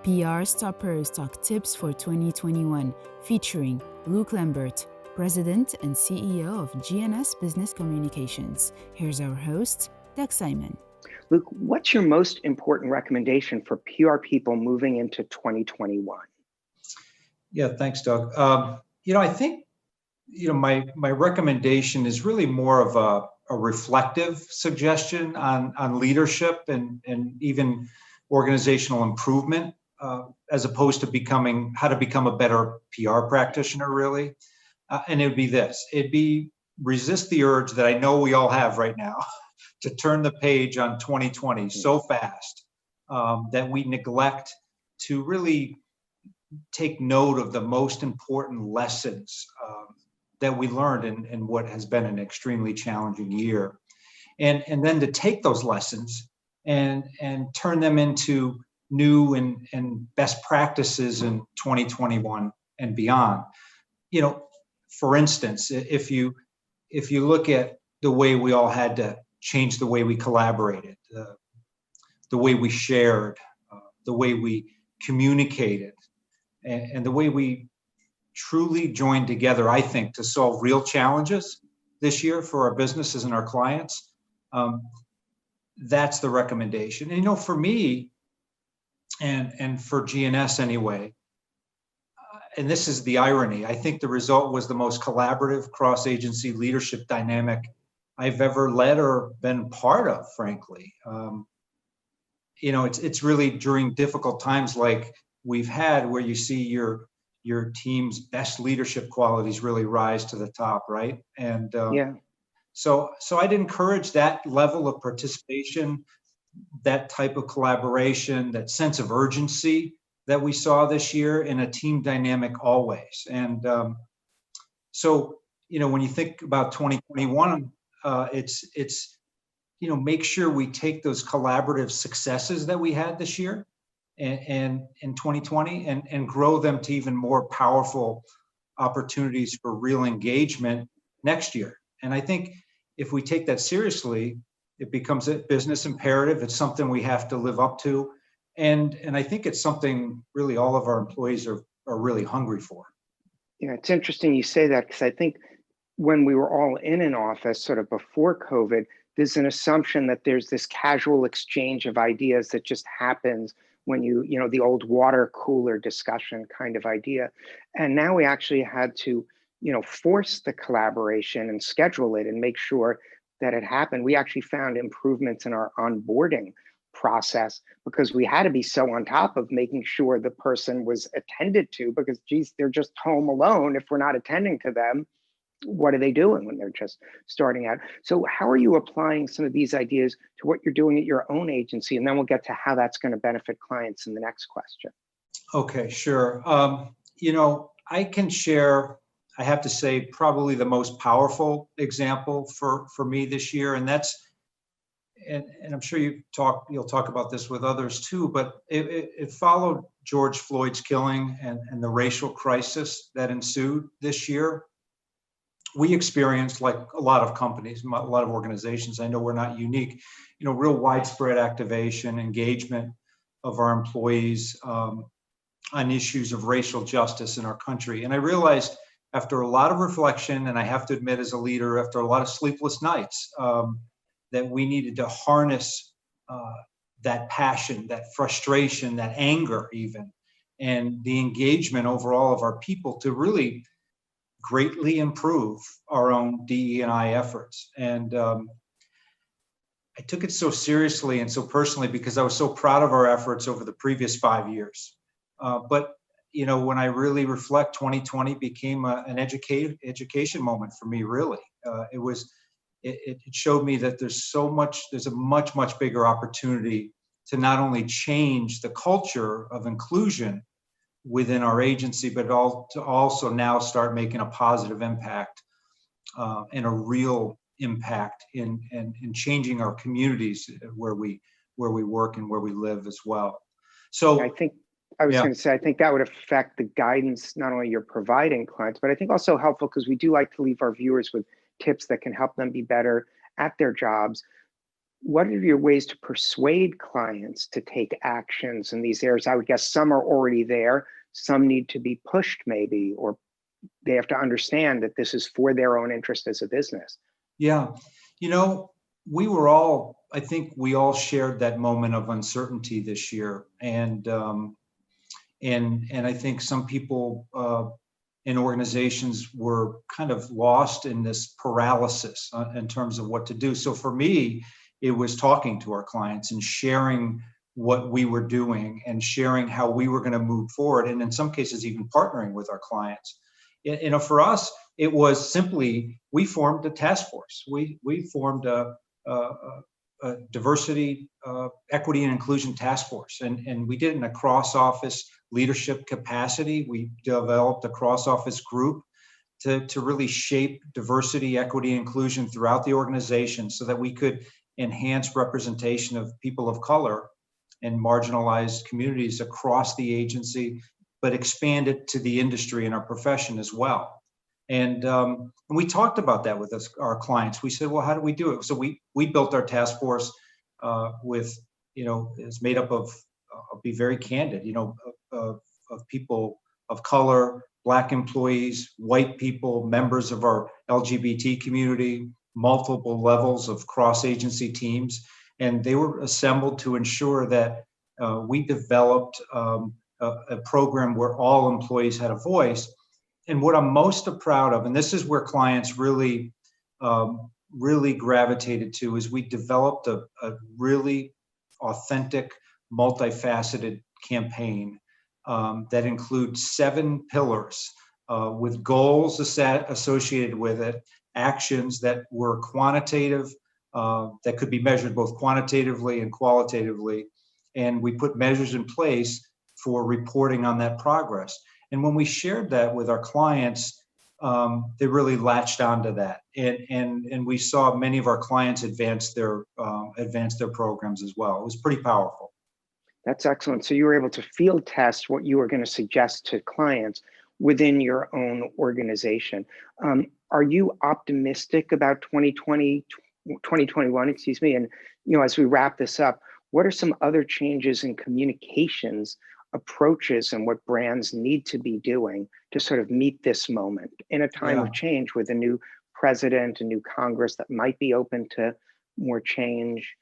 PR Stoppers Talk Tips for 2021, featuring Luke Lambert, President and CEO of G&S Business Communications. Here's our host, Doug Simon. Luke, what's your most important recommendation for PR people moving into 2021? Yeah, thanks, Doug. I think, my recommendation is really more of a reflective suggestion on leadership and even organizational improvement, as opposed to how to become a better PR practitioner, really. And it would be this. It'd be resist the urge that I know we all have right now to turn the page on 2020 so fast that we neglect to really take note of the most important lessons that we learned in what has been an extremely challenging year. And then to take those lessons and turn them into new and best practices in 2021 and beyond. For instance, if you look at the way we all had to change the way we collaborated, the way we shared, the way we communicated, and the way we truly joined together, I think, to solve real challenges this year for our businesses and our clients, that's the recommendation. And, for me, and for G&S anyway, and this is the irony, I think the result was the most collaborative cross-agency leadership dynamic I've ever led or been part of, frankly. It's really during difficult times like we've had where you see your team's best leadership qualities really rise to the top, right? And so I'd encourage that level of participation, that type of collaboration, that sense of urgency that we saw this year in a team dynamic always. And so when you think about 2021, it's make sure we take those collaborative successes that we had this year and in 2020 and grow them to even more powerful opportunities for real engagement next year. And I think if we take that seriously, it becomes a business imperative. It's something we have to live up to. And I think it's something really all of our employees are really hungry for. Yeah, it's interesting you say that, because I think when we were all in an office sort of before COVID, there's an assumption that there's this casual exchange of ideas that just happens when the old water cooler discussion kind of idea. And now we actually had to, force the collaboration and schedule it and make sure that it happened. We actually found improvements in our onboarding process because we had to be so on top of making sure the person was attended to, because they're just home alone. If we're not attending to them, what are they doing when they're just starting out? So how are you applying some of these ideas to what you're doing at your own agency? And then we'll get to how that's going to benefit clients in the next question. Okay, sure. I can share, I have to say, probably the most powerful example for me this year. And that's, and I'm sure you'll talk about this with others too, but it followed George Floyd's killing and the racial crisis that ensued this year. We experienced, like a lot of companies, a lot of organizations, I know we're not unique, real widespread activation, engagement of our employees on issues of racial justice in our country. And I realized after a lot of reflection, and I have to admit as a leader, after a lot of sleepless nights, that we needed to harness that passion, that frustration, that anger even, and the engagement overall of our people to really greatly improve our own DE&I efforts. And I took it so seriously and so personally because I was so proud of our efforts over the previous 5 years. But when I really reflect, 2020 became an education moment for me, really. It showed me that there's a much bigger opportunity to not only change the culture of inclusion within our agency, but to also now start making a positive impact and a real impact in changing our communities where we work and where we live as well. So I think I was going to say, I think that would affect the guidance not only you're providing clients, but I think also helpful because we do like to leave our viewers with tips that can help them be better at their jobs. what are your ways to persuade clients to take actions in these areas? I would guess some are already there, some need to be pushed maybe, or they have to understand that this is for their own interest as a business. Yeah. I think we all shared that moment of uncertainty this year. And I think some people in organizations were kind of lost in this paralysis in terms of what to do. So for me, it was talking to our clients and sharing what we were doing and sharing how we were going to move forward. And in some cases, even partnering with our clients. For us, it was simply, we formed a task force. We formed a diversity, equity, and inclusion task force. And we did it in a cross-office leadership capacity. We developed a cross-office group to really shape diversity, equity, and inclusion throughout the organization so that we could enhance representation of people of color and marginalized communities across the agency, but expand it to the industry and our profession as well. And we talked about that with our clients. We said, well, how do we do it? So we built our task force with, it's made up of, I'll be very candid, of people of color, Black employees, white people, members of our LGBT community, multiple levels of cross-agency teams. And they were assembled to ensure that we developed a program where all employees had a voice. And what I'm most proud of, and this is where clients really gravitated to, is we developed a really authentic, multifaceted campaign that includes 7 pillars with goals associated with it, actions that were quantitative, that could be measured both quantitatively and qualitatively. And we put measures in place for reporting on that progress. And when we shared that with our clients, they really latched onto that. And we saw many of our clients advance their programs as well. It was pretty powerful. That's excellent. So you were able to field test what you were going to suggest to clients within your own organization. Are you optimistic about 2021, excuse me? And, as we wrap this up, what are some other changes in communications approaches and what brands need to be doing to sort of meet this moment in a time of change with a new president, a new Congress that might be open to more change?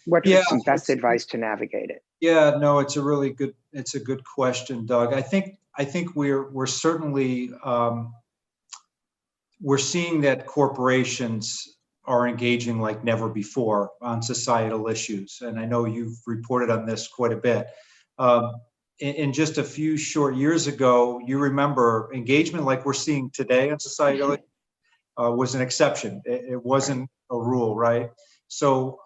What is some best advice to navigate it? Yeah, no, it's a good question, Doug. I think we're certainly we're seeing that corporations are engaging like never before on societal issues. And I know you've reported on this quite a bit. In just a few short years ago, you remember engagement like we're seeing today on societal issues was an exception. It wasn't a rule, right? So,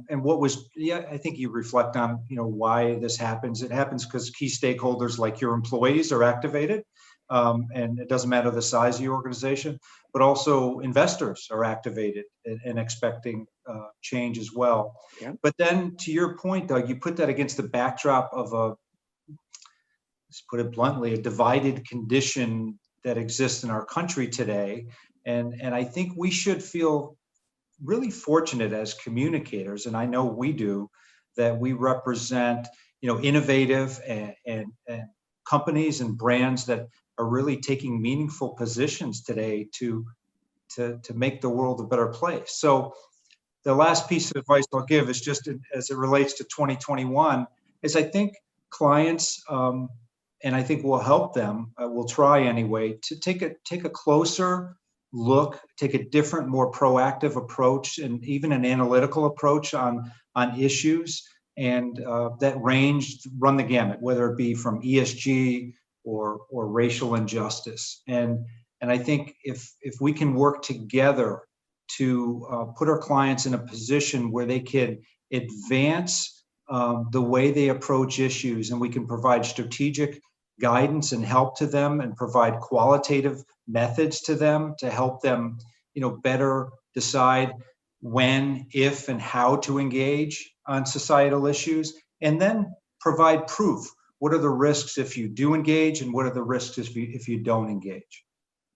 and I think you reflect on, why this happens. It happens because key stakeholders like your employees are activated, and it doesn't matter the size of your organization, but also investors are activated and expecting change as well. Yeah. But then to your point, Doug, you put that against the backdrop of let's put it bluntly, a divided condition that exists in our country today. And I think we should feel really fortunate as communicators, and I know we do, that we represent, innovative and companies and brands that are really taking meaningful positions today to make the world a better place. So the last piece of advice I'll give is just as it relates to 2021, is I think clients, and I think we'll help them, we'll try anyway, to take a closer look, take a different, more proactive approach, and even an analytical approach on issues, and that run the gamut, whether it be from ESG or racial injustice. And I think if we can work together to put our clients in a position where they can advance the way they approach issues, and we can provide strategic guidance and help to them, and provide qualitative methods to them to help them, better decide when, if, and how to engage on societal issues, and then provide proof. What are the risks if you do engage, and what are the risks if you don't engage?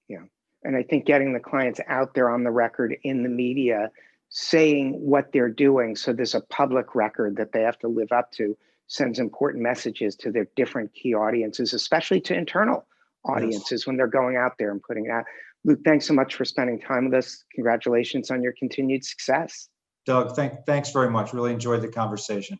Yeah, and I think getting the clients out there on the record in the media saying what they're doing, so there's a public record that they have to live up to, sends important messages to their different key audiences, especially to internal audiences when they're going out there and putting it out. Luke, thanks so much for spending time with us. Congratulations on your continued success. Doug, thanks very much. Really enjoyed the conversation.